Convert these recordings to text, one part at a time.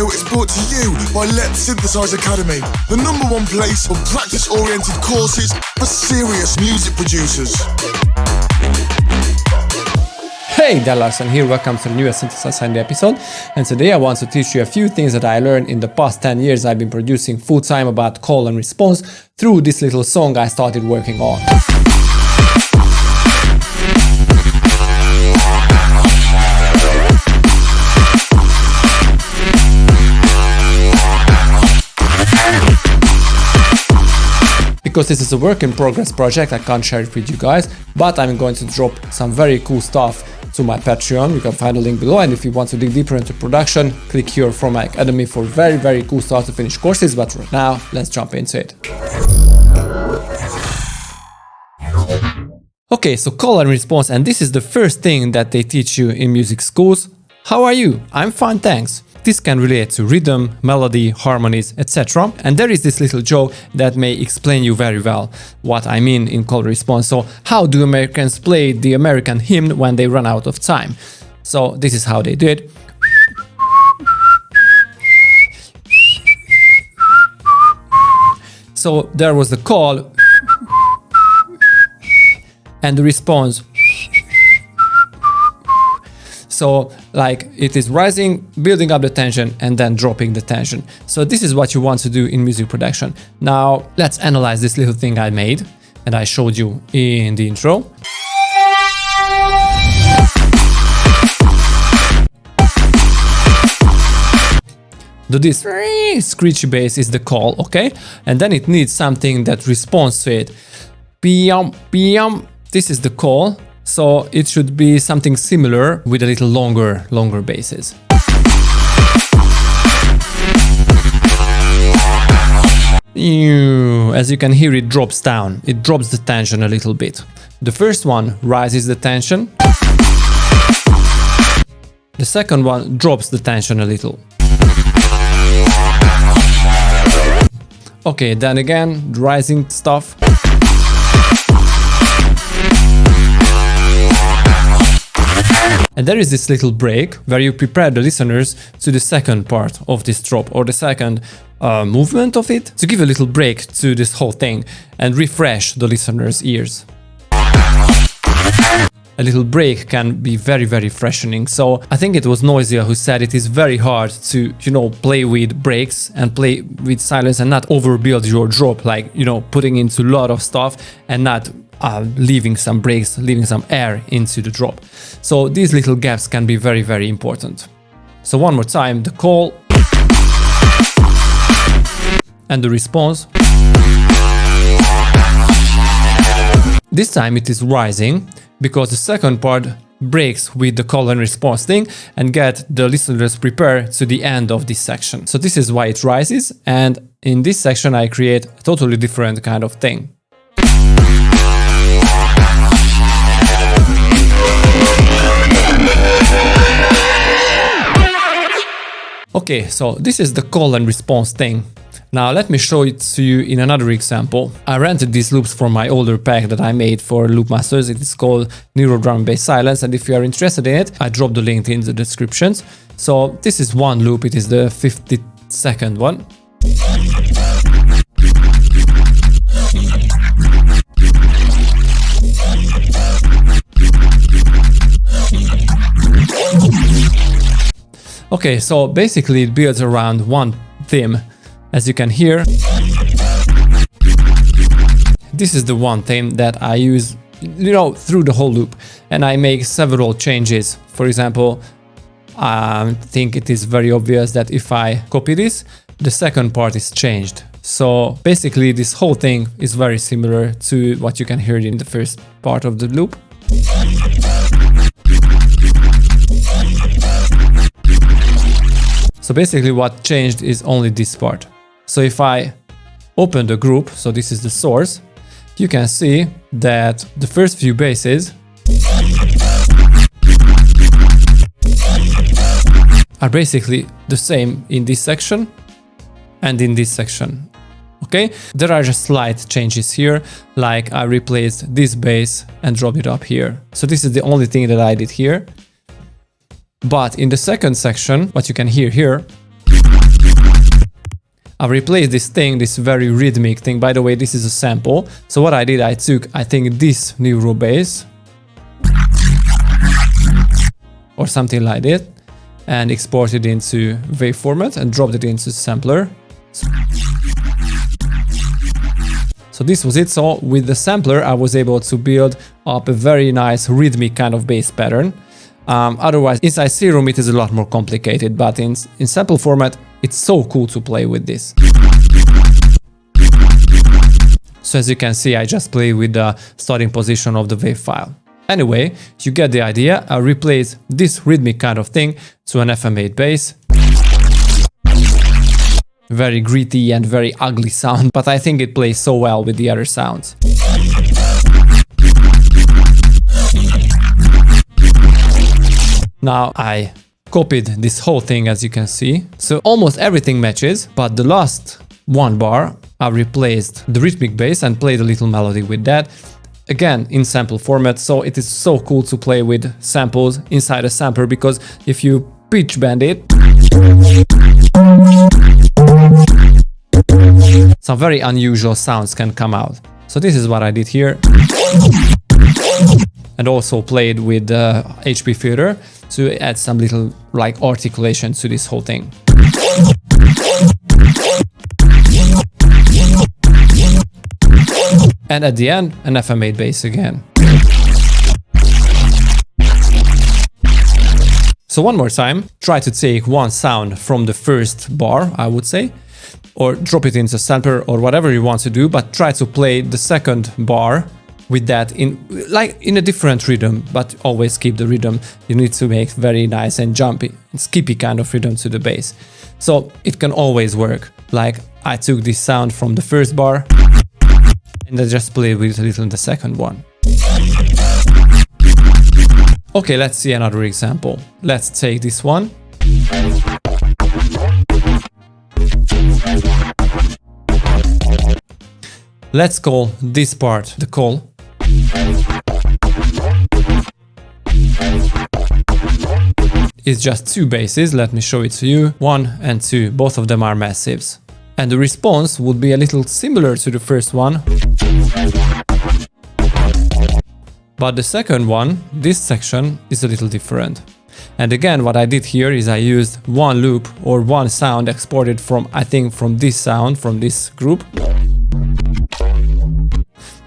video is brought to you by Letsynthesize Academy, the #1 place for practice-oriented courses for serious music producers. Hey, Dallas, and here, welcome to the newest Synthesize Academy episode. And today I want to teach you a few things that I learned in the past 10 years I've been producing full-time about call and response through this little song I started working on. Because this is a work-in-progress project, I can't share it with you guys, but I'm going to drop some very cool stuff to my Patreon. You can find the link below, and if you want to dig deeper into production, click here from my academy for very cool start to finish courses. But right now, let's jump into it. Okay, so call and response, and this is the first thing that they teach you in music schools. How are you? I'm fine, thanks. This can relate to rhythm, melody, harmonies, etc. And there is this little joke that may explain you very well what I mean in call response. So how do Americans play the American hymn when they run out of time? So this is how they do it. So there was the call and the response. So like it is rising, building up the tension and then dropping the tension. So this is what you want to do in music production. Now let's analyze this little thing I made and I showed you in the intro. This screechy bass is the call, okay? And then it needs something that responds to it. Piam. This is the call. So it should be something similar with a little longer basses. As you can hear, it drops down. It drops the tension a little bit. The first one rises the tension. The second one drops the tension a little. Okay, then again, rising stuff. And there is this little break where you prepare the listeners to the second part of this drop or the second movement of it, to give a little break to this whole thing and refresh the listeners' ears. A little break can be very freshening. So I think it was Noisia who said it is very hard to, play with breaks and play with silence and not overbuild your drop, like, putting into a lot of stuff and not leaving some breaks, leaving some air into the drop. So these little gaps can be very important. So one more time, the call and the response. This time it is rising because the second part breaks with the call and response thing and get the listeners prepared to the end of this section. So this is why it rises, and in this section I create a totally different kind of thing. Okay, so this is the call and response thing. Now let me show it to you in another example. I rented these loops from my older pack that I made for Loop Masters. It is called Neuro Drum and Bass Silence, and if you are interested in it, I dropped the link in the descriptions. So this is one loop, it is the 52nd one. Okay, so basically it builds around one theme. As you can hear, this is the one theme that I use, through the whole loop, and I make several changes. For example, I think it is very obvious that if I copy this, the second part is changed. So basically this whole thing is very similar to what you can hear in the first part of the loop. So basically what changed is only this part. So if I open the group, so this is the source, you can see that the first few basses are basically the same in this section and in this section. Okay, there are just slight changes here, like I replaced this bass and dropped it up here. So this is the only thing that I did here. But in the second section, what you can hear here I replaced this thing, this very rhythmic thing. By the way, this is a sample. So what I did, I took, I think, this Neuro bass or something like that, and exported into wave format and dropped it into sampler. So this was it. So with the sampler, I was able to build up a very nice rhythmic kind of bass pattern. Otherwise, inside Serum, it is a lot more complicated, but in sample format, it's so cool to play with this. So as you can see, I just play with the starting position of the wave file. Anyway, you get the idea. I replace this rhythmic kind of thing to an FM8 bass. Very gritty and very ugly sound, but I think it plays so well with the other sounds. Now I copied this whole thing, as you can see. So almost everything matches, but the last one bar, I replaced the rhythmic bass and played a little melody with that. Again, in sample format, so it is so cool to play with samples inside a sampler, because if you pitch bend it, some very unusual sounds can come out. So this is what I did here. And also played with the HP filter to add some little like articulation to this whole thing. And at the end, an FM8 bass again. So one more time, try to take one sound from the first bar, I would say, or drop it into a sampler or whatever you want to do, but try to play the second bar with that in a different rhythm, but always keep the rhythm. You need to make very nice and jumpy and skippy kind of rhythm to the bass. So it can always work. Like I took this sound from the first bar and I just played with it a little in the second one. Okay, let's see another example. Let's take this one. Let's call this part the call. It's just two basses, let me show it to you. 1 and 2, both of them are massives. And the response would be a little similar to the first one. But the second one, this section, is a little different. And again, what I did here is I used one loop or one sound exported from, I think, from this sound, from this group,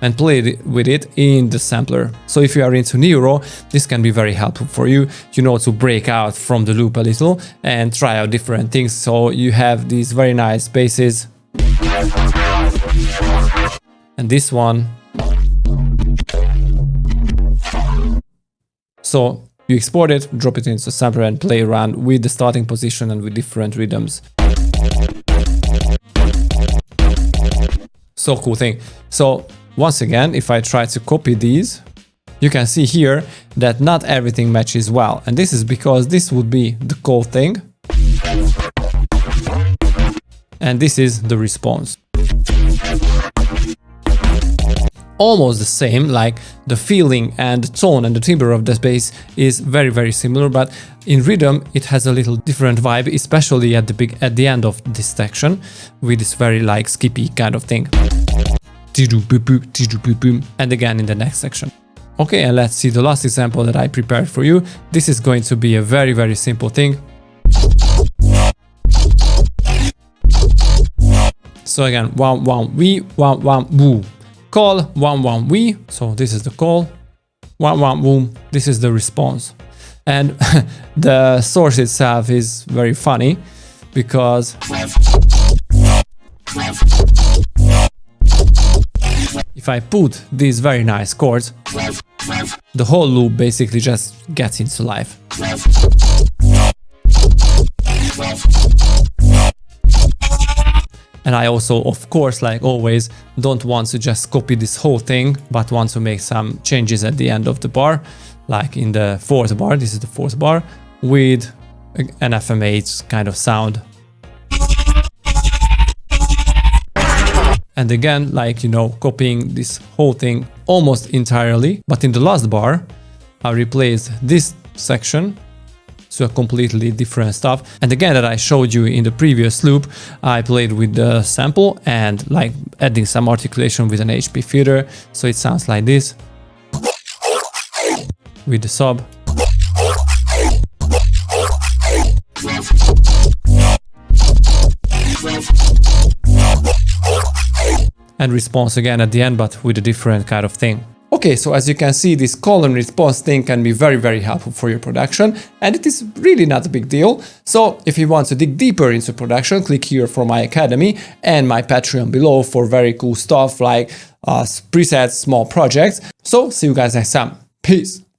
and played with it in the sampler. So if you are into Neuro, this can be very helpful for you, you know, to break out from the loop a little and try out different things. So you have these very nice basses. And this one. So you export it, drop it into the sampler and play around with the starting position and with different rhythms. So cool thing. So once again, if I try to copy these, you can see here that not everything matches well. And this is because this would be the call thing. And this is the response. Almost the same, like the feeling and the tone and the timbre of the bass is very, very similar, but in rhythm it has a little different vibe, especially at the end of this section with this very like skippy kind of thing. And again in the next section. Okay, and let's see the last example that I prepared for you. This is going to be a very, very simple thing. So again, 1 1 we 1 1 woo. Call 1 1 we, so this is the call. 1 1 boom, this is the response. And the source itself is very funny because if I put these very nice chords, the whole loop basically just gets into life. And I also, of course, like always, don't want to just copy this whole thing, but want to make some changes at the end of the bar, like in the fourth bar, this is the fourth bar, with an FM8 kind of sound. And again, like, you know, copying this whole thing almost entirely, but in the last bar, I replaced this section so a completely different stuff. And again, that I showed you in the previous loop, I played with the sample and like adding some articulation with an HP filter, so it sounds like this with the sub. And response again at the end, but with a different kind of thing. Okay, so as you can see, this call and response thing can be very, very helpful for your production, and it is really not a big deal. So if you want to dig deeper into production, click here for my academy and my Patreon below for very cool stuff like presets, small projects. So see you guys next time. Peace.